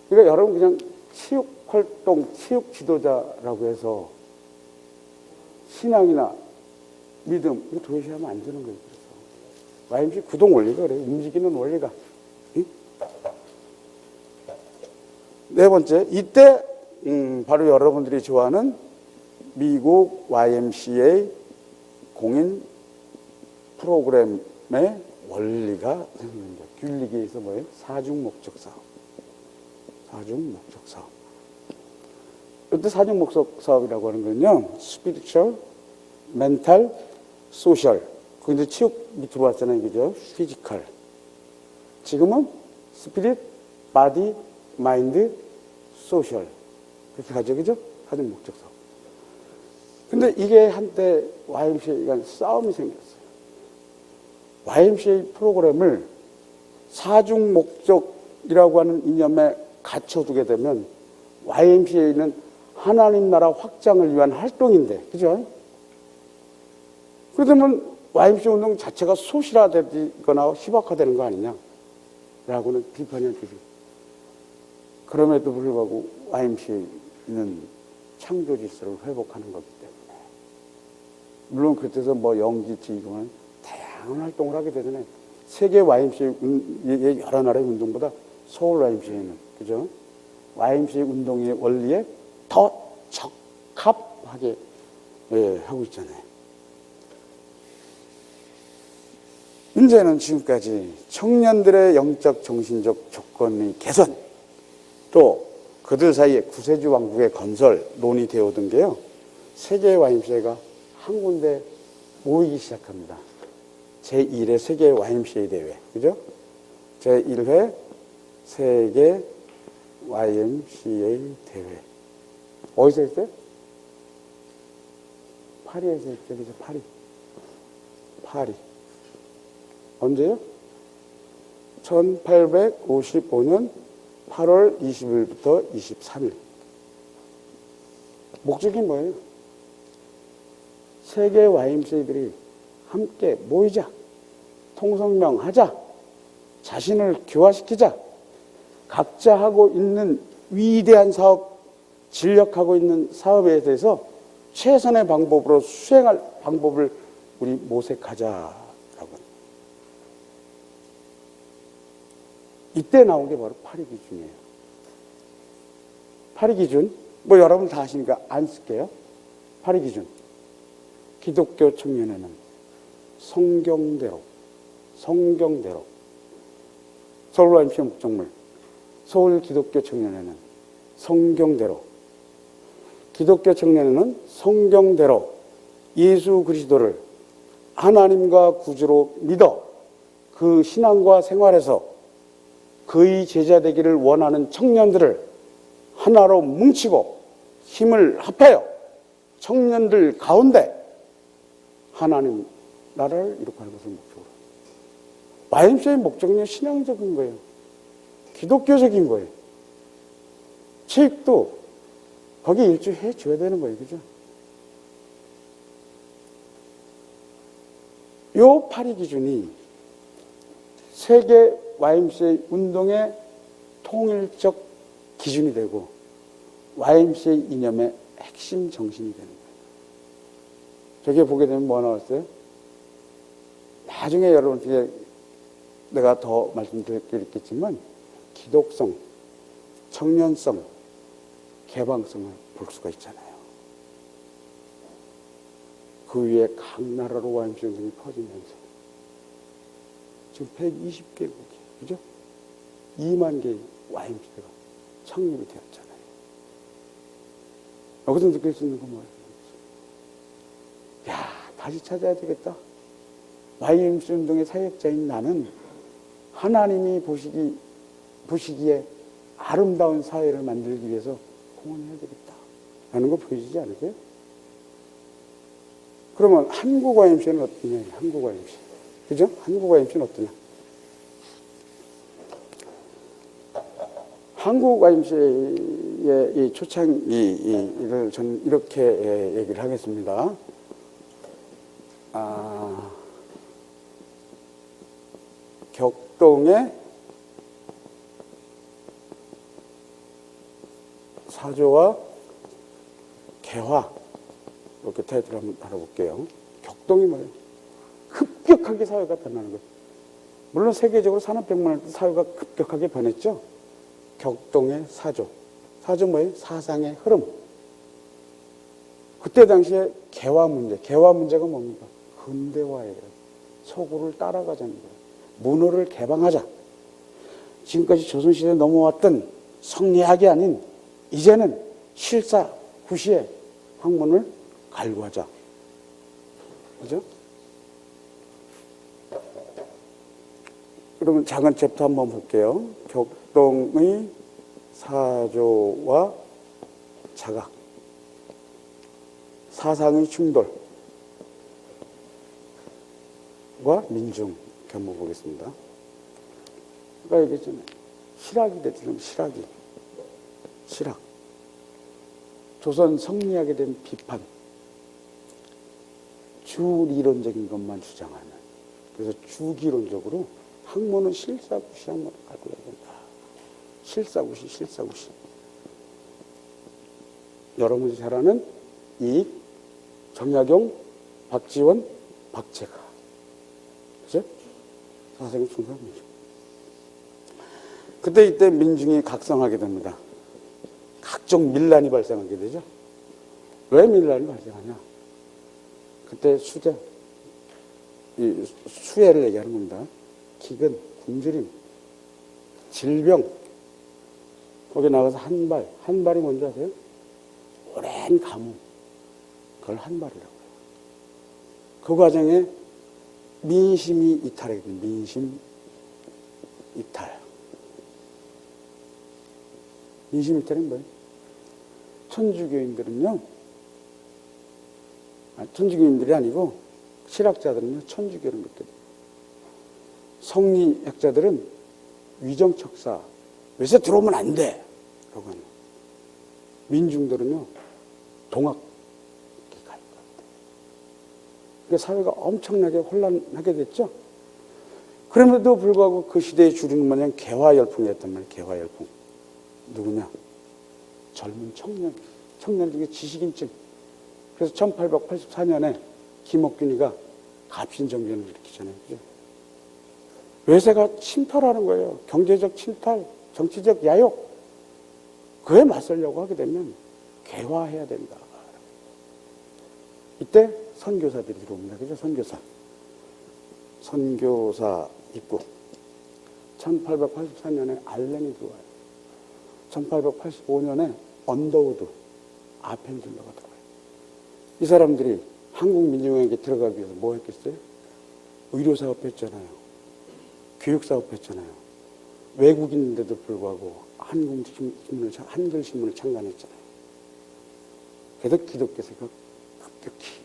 그러니까 여러분 그냥 체육활동, 체육 지도자라고 해서 신앙이나 믿음, 이거 도외시하면 안 되는 거예요. 그래서 YMCA 구동 원리가 그래요. 움직이는 원리가. 응? 네 번째, 이때 바로 여러분들이 좋아하는 미국 YMCA 공인 프로그램의 원리가 생깁니다. 균리기에서 뭐예요? 사중 목적 사업. 사중 목적 사업. 이때 사중 목적 사업이라고 하는 건요, spiritual, mental, social. 근데 체육 밑으로 왔잖아요, 그죠? physical. 지금은 spirit, body, mind, social. 그렇게 가죠, 그죠? 사중 목적 사업. 근데 이게 한때 YMCA가 싸움이 생겼어요. YMCA 프로그램을 사중 목적이라고 하는 이념에 갇혀두게 되면 YMCA는 하나님 나라 확장을 위한 활동인데, 그죠? 그러면 YMCA 운동 자체가 소실화되거나 희박화되는 거 아니냐? 라고는 비판이 있어요. 그럼에도 불구하고 YMCA는 창조 질서를 회복하는 거기 때문에. 물론 그때서 뭐 영지치 이거는 다양한 활동을 하게 되잖아요. 세계 YMCA 여러 나라의 운동보다 서울 YMCA는, 그죠? YMCA 운동의 원리에 더 적합하게 하고 있잖아요. 문제는 지금까지 청년들의 영적 정신적 조건의 개선, 또 그들 사이에 구세주 왕국의 건설 논의되어 오던 게요, 세계 YMCA가 한 군데 모이기 시작합니다. 제1회 세계 YMCA 대회, 그죠? 제1회 세계 YMCA 대회. 어디서 했어요? 파리에서 했죠, 그죠? 파리. 언제요? 1855년 8월 20일부터 23일. 목적이 뭐예요? 세계 YMCA들이 함께 모이자, 통성명하자, 자신을 교화시키자, 각자 하고 있는 위대한 사업, 진력하고 있는 사업에 대해서 최선의 방법으로 수행할 방법을 우리 모색하자라고. 이때 나온 게 바로 파리 기준이에요. 파리 기준, 뭐 여러분 다 아시니까 안 쓸게요. 파리 기준. 기독교 청년회는 성경대로 서울 YMCA 목적물, 서울 기독교 청년회는 성경대로, 기독교 청년회는 성경대로 예수 그리스도를 하나님과 구주로 믿어 그 신앙과 생활에서 그의 제자 되기를 원하는 청년들을 하나로 뭉치고 힘을 합하여 청년들 가운데 하나님 나라를 이룩하는 것을 목적으로. YMCA의 목적은 신앙적인 거예요. 기독교적인 거예요. 체육도 거기에 일조해 줘야 되는 거예요. 그죠? 요 파리 기준이 세계 YMCA 운동의 통일적 기준이 되고 YMCA 이념의 핵심 정신이 되는 거예요. 저기에 보게 되면 뭐 나왔어요? 나중에 여러분께 내가 더 말씀드릴 게 있겠지만 기독성, 청년성, 개방성을 볼 수가 있잖아요. 그 위에 각 나라로 YMCA 운동이 퍼지면서 지금 120개국이, 그죠? 2만 개의 YMCA가 창립이 되었잖아요. 여기서 느낄 수 있는 건 뭐예요? 야, 다시 찾아야 되겠다. YMCA 운동의 사역자인 나는 하나님이 보시기에 아름다운 사회를 만들기 위해서 공헌해야 되겠다 라는 거 보여지지 않으세요? 그러면 한국 YMCA는 어떠냐? 한국 YMCA. 그죠? 한국 YMCA는 어떠냐? 한국 YMCA의 이 초창기를 저는 이렇게 얘기를 하겠습니다. 격동의 사조와 개화, 이렇게 타이틀을 한번 알아볼게요. 격동이 뭐예요? 급격하게 사회가 변하는 거예요. 물론 세계적으로 산업혁명할 때 사회가 급격하게 변했죠. 격동의 사조. 사조 뭐예요? 사상의 흐름. 그때 당시에 개화 문제가 뭡니까? 근대화예요. 서구를 따라가자는 거예요. 문호를 개방하자. 지금까지 조선시대에 넘어왔던 성리학이 아닌 이제는 실사, 구시의 학문을 갈구하자. 그죠? 그러면 작은 챕터 한번 볼게요. 격동의 사조와 자각, 사상의 충돌과 민중 한번 보겠습니다. 아까 얘기했잖아요. 실학이 됐잖아요. 실학. 조선 성리학에 대한 비판. 주리론적인 것만 주장하는. 그래서 주기론적으로 학문은 실사구시 학문을 갖고 해야 된다. 실사구시. 여러분이 잘 아는 이 정약용, 박지원, 박재가. 그죠? 사상의 충돌 민중. 이때 민중이 각성하게 됩니다. 각종 밀란이 발생하게 되죠. 왜 밀란이 발생하냐? 그때 수해를 얘기하는 겁니다. 기근, 굶주림, 질병, 거기에 나가서 한발이 뭔지 아세요? 오랜 가뭄. 그걸 한발이라고 해요. 그 과정에 민심이 이탈하게 됩니다. 민심 이탈. 민심 이탈은 뭐예요? 천주교인들은요, 천주교인들이 아니고 실학자들은요, 천주교를 믿게 돼요. 성리학자들은 위정척사, 외세 들어오면 안 돼! 라고 하는. 민중들은요, 동학에 갈 것 같아요. 그러니까 사회가 엄청나게 혼란하게 됐죠? 그럼에도 불구하고 그 시대의 주류는 뭐냐면 개화열풍이었단 말이에요, 개화열풍. 누구냐? 젊은 청년 중에 지식인층. 그래서 1884년에 김옥균이가 갑신정변을 일으키잖아요. 그죠? 외세가 침탈하는 거예요. 경제적 침탈, 정치적 야욕. 그에 맞서려고 하게 되면 개화해야 된다. 이때 선교사들이 들어옵니다. 그죠? 선교사 입국. 1884년에 알렌이 들어와요. 1885년에 언더우드, 아펜질러가 들어와요. 이 사람들이 한국 민중에게 들어가기 위해서 뭐 했겠어요? 의료사업 했잖아요. 교육사업 했잖아요. 외국인인데도 불구하고 한글신문을 창간했잖아요. 그래서 기독교세가 급격히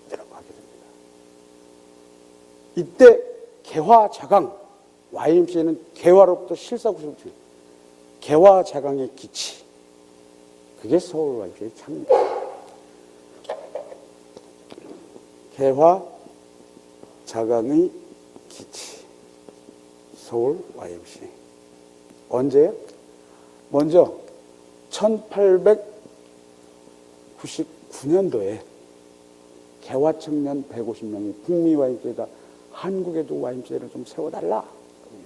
들어가게 됩니다. 이때 개화자강, YMCA는 개화로부터 실사구실, 개화자강의 기치. 그게 서울 YMCA의 창립. 개화자강의 기치. 서울 YMCA. 언제요? 먼저 1899년도에 개화청년 150명이 북미 YMCA에다 한국에도 YMCA를 좀 세워달라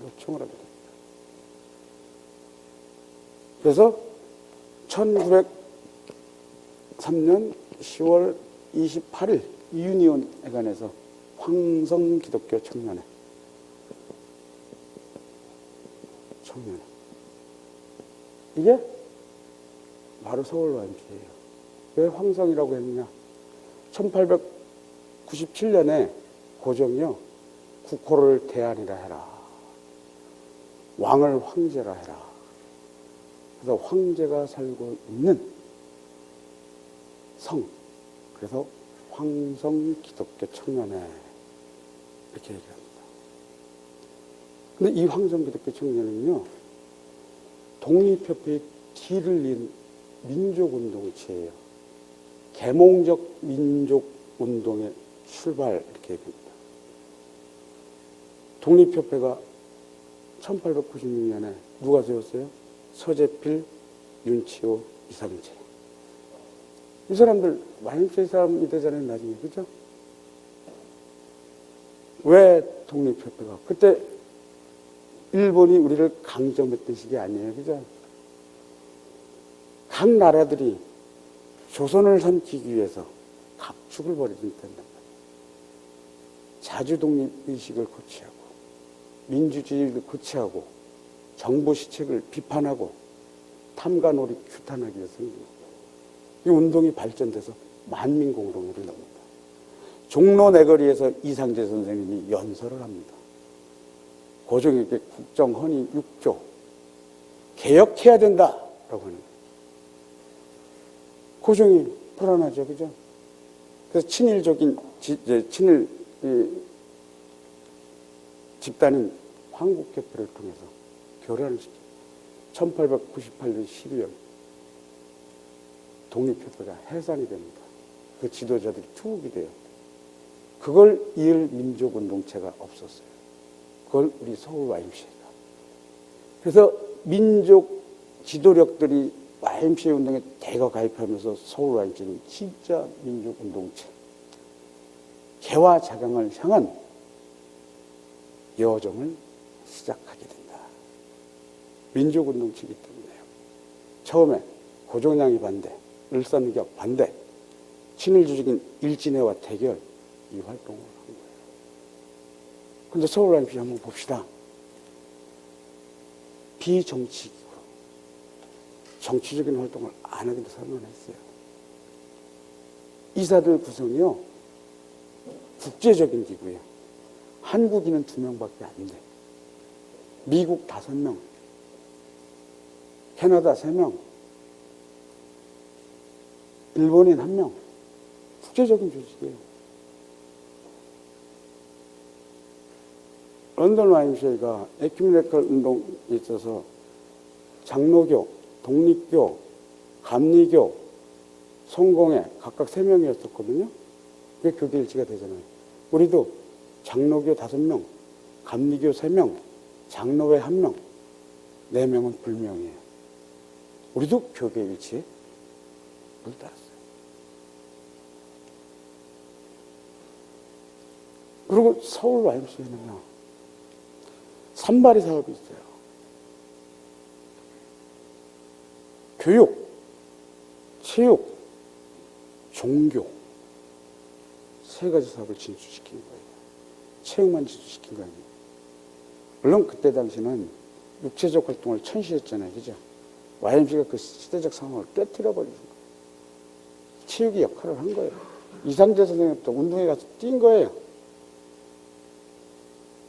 요청을 하게 됩니다. 그래서 1903년 10월 28일 유니온회관에서 황성 기독교 청년회. 이게 바로 서울 YMCA예요. 왜 황성이라고 했느냐? 1897년에 고종이요, 국호를 대안이라 해라. 왕을 황제라 해라. 그래서 황제가 살고 있는 성. 그래서 황성 기독교 청년회. 이렇게 얘기합니다. 근데 이 황성 기독교 청년회는요, 독립협회의 길을 잇은 민족운동체예요. 계몽적 민족운동의 출발, 이렇게 얘기합니다. 독립협회가 1896년에 누가 세웠어요? 서재필, 윤치호, 이상재. 이 사람들 YMCA 사람이 되잖아요, 나중에. 그죠? 왜 독립협회가? 그때 일본이 우리를 강점했던 시기 아니에요. 그죠? 각 나라들이 조선을 삼키기 위해서 갑축을 벌이던 때입니다. 자주 독립의식을 고취하고, 민주주의를 고취하고, 정부 시책을 비판하고, 탐관오리 규탄하기 위해서 이 운동이 발전돼서 만민공동회를 납니다. 종로 내거리에서 이상재 선생님이 연설을 합니다. 고종에게 국정헌의 6조 개혁해야 된다라고 하는 거예요. 고종이 불안하죠, 그죠? 그래서 친일 집단인 황국협회를 통해서 교란을 시켜요. 1898년 12월 독립협회가 해산이 됩니다. 그 지도자들이 투옥이 돼요. 그걸 이을 민족운동체가 없었어요. 그걸 우리 서울 YMCA가. 그래서 민족 지도력들이 YMCA 운동에 대거 가입하면서 서울 YMCA는 진짜 민족운동체, 개화 작용을 향한 여정을 시작하게 된다. 민족운동체이기 때문에요. 처음에 고종량이 반대, 을사늑약 반대, 친일주적인 일진회와 대결, 이 활동을 한 거예요. 근데 서울 YMCA 한번 봅시다. 비정치기구, 정치적인 활동을 안 하기도 선언했어요. 이사들 구성이요, 국제적인 기구예요. 한국인은 2명밖에 안 돼. 미국 5명, 캐나다 3명, 일본인 1명. 국제적인 조직이에요. 런던 YMCA가 에큐메니컬 운동에 있어서 장로교, 독립교, 감리교, 성공회 각각 3명이었었거든요. 그게 교계 일치가 되잖아요. 우리도 장로교 5명, 감리교 3명, 장로회 1명, 4명은 불명이에요. 우리도 교계 일치에 물 따랐어요. 그리고 서울 YMCA는요, 산발이 사업이 있어요. 교육, 체육, 종교, 3가지 사업을 진수시킨 거예요. 체육만 진수시킨 거 아니에요. 물론 그때 당시는 육체적 활동을 천시했잖아요. 그죠? YMCA가 그 시대적 상황을 깨뜨려버리는 거예요. 체육이 역할을 한 거예요. 이상재 선생님도 운동에 가서 뛴 거예요.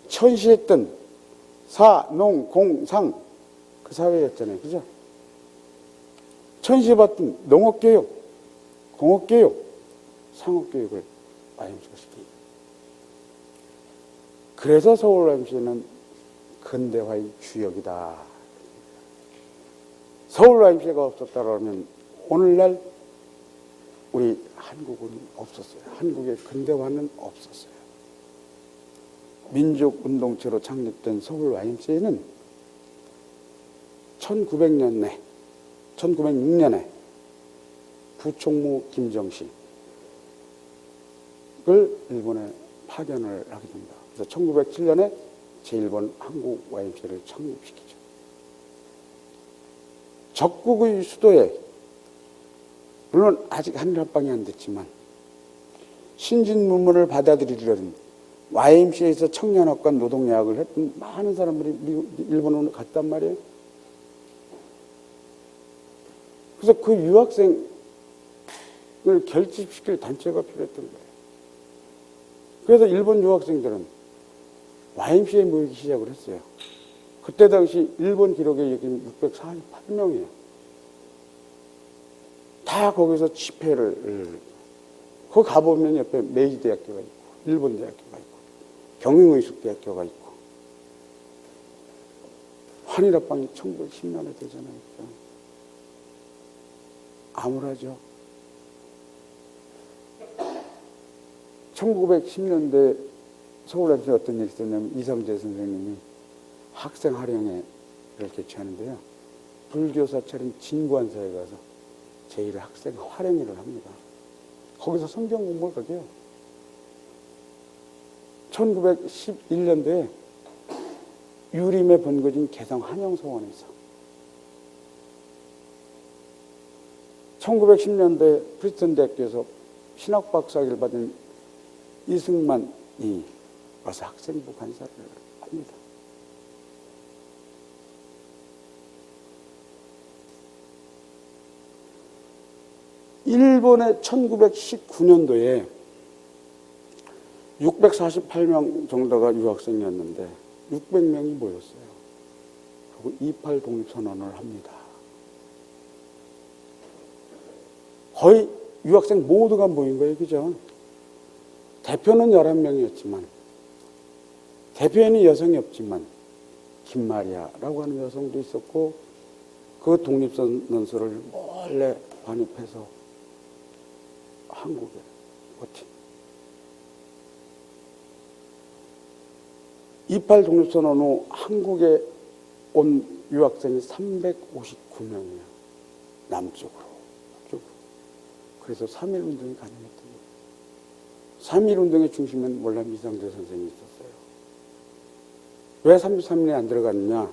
천시했던 사, 농, 공, 상, 그 사회였잖아요. 그죠? 천시해봤던 농업교육, 공업교육, 상업교육을 YMCA가 시킵니다. 그래서 서울 YMCA는 근대화의 주역이다. 서울 YMCA가 없었다면 오늘날 우리 한국은 없었어요. 한국의 근대화는 없었어요. 민족운동체로 창립된 서울 YMCA는 1906년에 부총무 김정식을 일본에 파견을 하게 됩니다. 그래서 1907년에 제1번 한국 YMCA를 창립시키죠. 적국의 수도에, 물론 아직 하늘 한 방이 안 됐지만 신진문문을 받아들이려는 YMCA에서 청년학과 노동야학을 했던 많은 사람들이 일본으로 갔단 말이에요. 그래서 그 유학생을 결집시킬 단체가 필요했던 거예요. 그래서 일본 유학생들은 YMCA에 모이기 시작을 했어요. 그때 당시 일본 기록에 여기 648명이에요. 다 거기서 집회를, 거기 가보면 옆에 메이지 대학교가 있고, 일본 대학교가 있고, 경영의식대학교가 있고, 한일합방이 1910년에 되잖아요. 암울하죠. 1910년대 서울에서 어떤 일이 있었냐면 이상재 선생님이 학생 활용회를 개최하는데요. 불교사 차린 진관사에 가서 제1회 학생 활용회를 합니다. 거기서 성경 공부를 하게 해요. 1911년도에 유림의 본거지인 개성 한영서원에서 1910년도에 프리스턴 대학교에서 신학박사학위를 받은 이승만이 와서 학생부 간사를 합니다. 일본의 1919년도에 648명 정도가 유학생이었는데 600명이 모였어요. 그리고 28 독립선언을 합니다. 거의 유학생 모두가 모인 거예요. 그죠? 대표는 11명이었지만 대표에는 여성이 없지만 김마리아라고 하는 여성도 있었고 그 독립선언서를 몰래 반입해서 한국에 버틴 28 독립선언 후 한국에 온 유학생이 359명이에요. 남쪽으로. 그래서 3.1운동이 가능했던 거예요. 3.1운동의 중심엔 월남 이상재 선생님이 있었어요. 왜 33일에 안 들어갔느냐?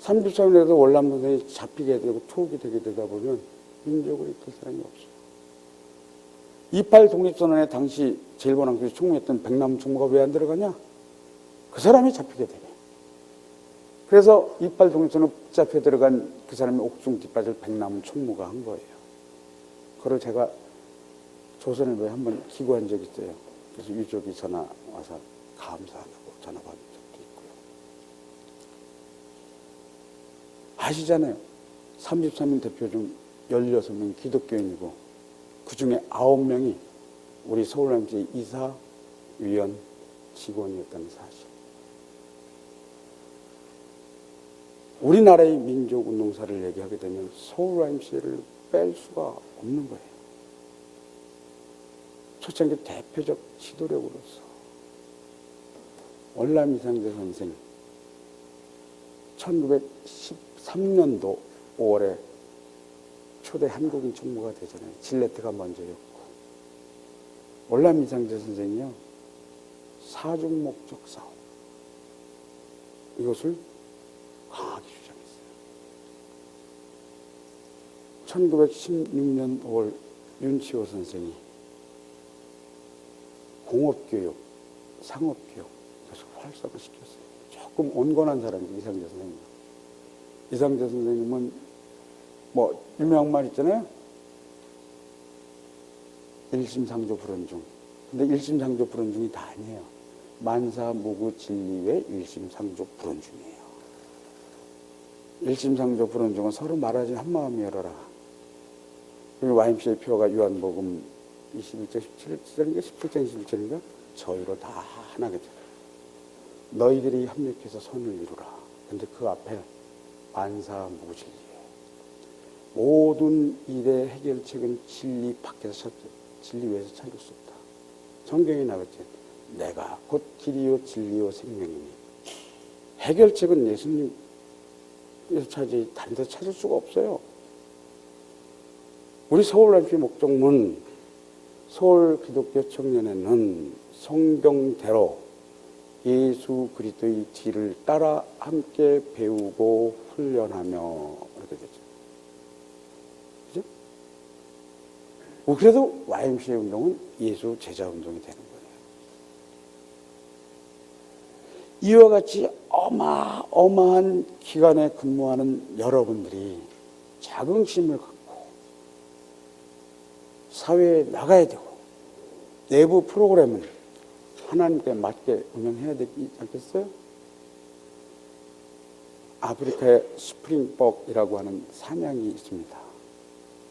33일에도 월남 선생이 잡히게 되고 투옥이 되게 되다 보면 민족을 이끌 사람이 없어요. 28 독립선언에 당시 제1번항에서 총무했던 백남 총무가 왜 안 들어가냐? 그 사람이 잡히게 되네. 그래서 28 독립선언 붙잡혀 들어간 그 사람이 옥중 뒷받을 백남 총무가 한 거예요. 그걸 제가 조선일보에 한번 기고한 적이 있어요. 그래서 유족이 전화 와서 감사하다고 전화 받은 적도 있고요. 아시잖아요. 33인 대표 중 16명이 기독교인이고 그 중에 9명이 우리 서울남시 이사, 위원, 직원이었다는 사실. 우리나라의 민족운동사를 얘기하게 되면 서울YMCA를 뺄 수가 없는 거예요. 초창기 대표적 지도력으로서 월남 이상재 선생 1913년도 5월에 초대 한국인 총무가 되잖아요. 질레트가 먼저였고 월남 이상재 선생이요. 사중 목적 사업 이것을 강하게 주장했어요. 1916년 5월 윤치호 선생이 공업교육, 상업교육 그래서 활성화시켰어요. 조금 온건한 사람이죠. 이상재 선생님. 이상재 선생님은 뭐 유명한 말 있잖아요. 일심상조 불언중. 근데 일심상조 불언중이 다 아니에요. 만사무구 진리의 일심상조 불언중이에요. 일심상조 불언중은 서로 말하지 한마음이 열어라. 그리고 YMCA 표가 요한복음 21장 17절인가 17장 21절인가 저희로 다 하나가 되라. 너희들이 협력해서 선을 이루라. 근데 그 앞에 만사무구 진리. 모든 일의 해결책은 진리 밖에서 진리 외에서 찾을 수 없다. 성경에 나왔지. 내가 곧 길이요 진리요 생명이니. 해결책은 예수님에서 찾지 다른 데서 찾을 수가 없어요. 우리 서울YMCA 목적문 서울 기독교 청년회는 성경대로 예수 그리스도의 뒤를 따라 함께 배우고 훈련하며 이렇게 되죠. 그래도 YMCA 운동은 예수 제자 운동이 되는 거예요. 이와 같이 어마어마한 기간에 근무하는 여러분들이 자긍심을 갖고 사회에 나가야 되고 내부 프로그램은 하나님께 맞게 운영해야 되지 않겠어요? 아프리카에 스프링복이라고 하는 사냥이 있습니다.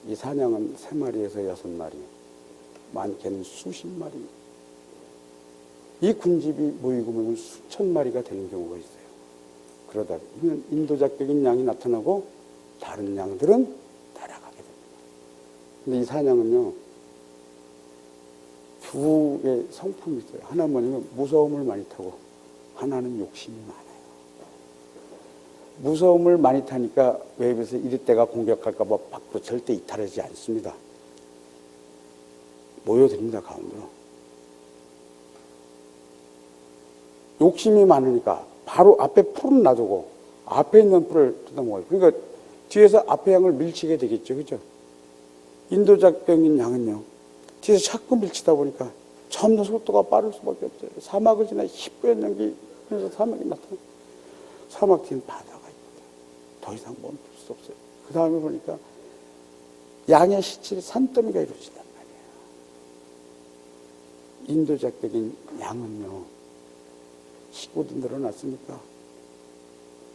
이 사냥은 3마리에서 6마리, 많게는 수십 마리. 이 군집이 모이고 모이면 수천 마리가 되는 경우가 있어요. 그러다 보면 인도자격인 양이 나타나고 다른 양들은 따라가게 됩니다. 근데 이 사냥은요, 두 개의 성품이 있어요. 하나는 뭐냐면 무서움을 많이 타고 하나는 욕심이 많아요. 무서움을 많이 타니까 외부에서 이리떼가 공격할까 봐 밖으로 절대 이탈하지 않습니다. 모여듭니다, 가운데로. 욕심이 많으니까 바로 앞에 풀은 놔두고 앞에 있는 풀을 뜯어먹어요. 그러니까 뒤에서 앞에 양을 밀치게 되겠죠. 그죠? 인도자병인 양은요, 뒤에서 자꾸 밀치다 보니까 점점 속도가 빠를 수밖에 없어요. 사막을 지나 희뿌연 연기, 그래서 사막이 나타나요. 사막 뒤는 바다가 있거든요. 더 이상 멈출 수 없어요. 그 다음에 보니까 양의 시체에 산더미가 이루어진단 말이에요. 인도자격인 양은요, 식구도 늘어났으니까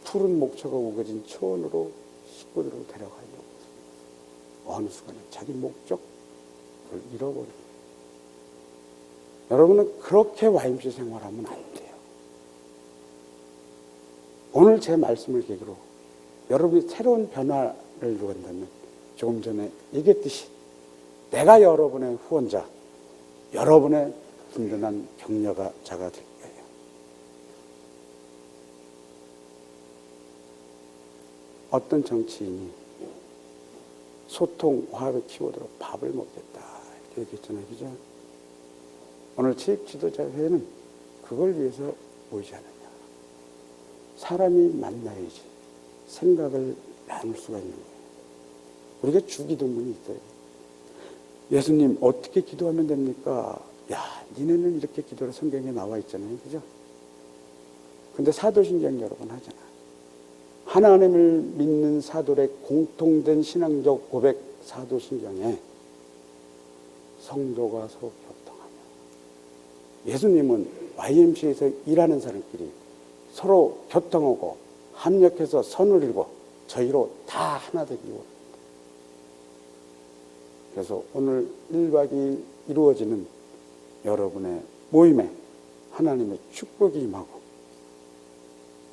푸른 목초가 우거진 초원으로 식구들을 데려가려고 어느 순간에 자기 목적을 잃어버립니다. 여러분은 그렇게 YMCA 생활하면 안 돼요. 오늘 제 말씀을 계기로 여러분이 새로운 변화를 이루어간다면 조금 전에 얘기했듯이 내가 여러분의 후원자, 여러분의 든든한 격려자가 될 거예요. 어떤 정치인이 소통, 화합의 키워드로 밥을 먹겠다 이렇게 얘기했잖아요. 그죠? 오늘 체육지도자회는 그걸 위해서 모이지 않느냐. 사람이 만나야지 생각을 나눌 수가 있는 거예요. 우리가 주기도문이 있어요. 예수님 어떻게 기도하면 됩니까? 야, 니네는 이렇게 기도를 성경에 나와 있잖아요. 그죠? 근데 사도신경 여러 번 하잖아. 하나님을 믿는 사도의 공통된 신앙적 고백 사도신경에 성도가 서로 교통하며, 예수님은 YMCA에서 일하는 사람끼리 서로 교통하고 합력해서 선을 이루고 저희로 다 하나 되기 원합니다. 그래서 오늘 1박 2일 이루어지는 여러분의 모임에 하나님의 축복이 임하고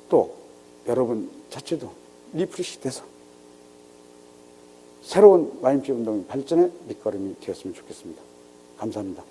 또 여러분 자체도 리프레시 돼서 새로운 YMCA 운동의 발전의 밑거름이 되었으면 좋겠습니다. 감사합니다.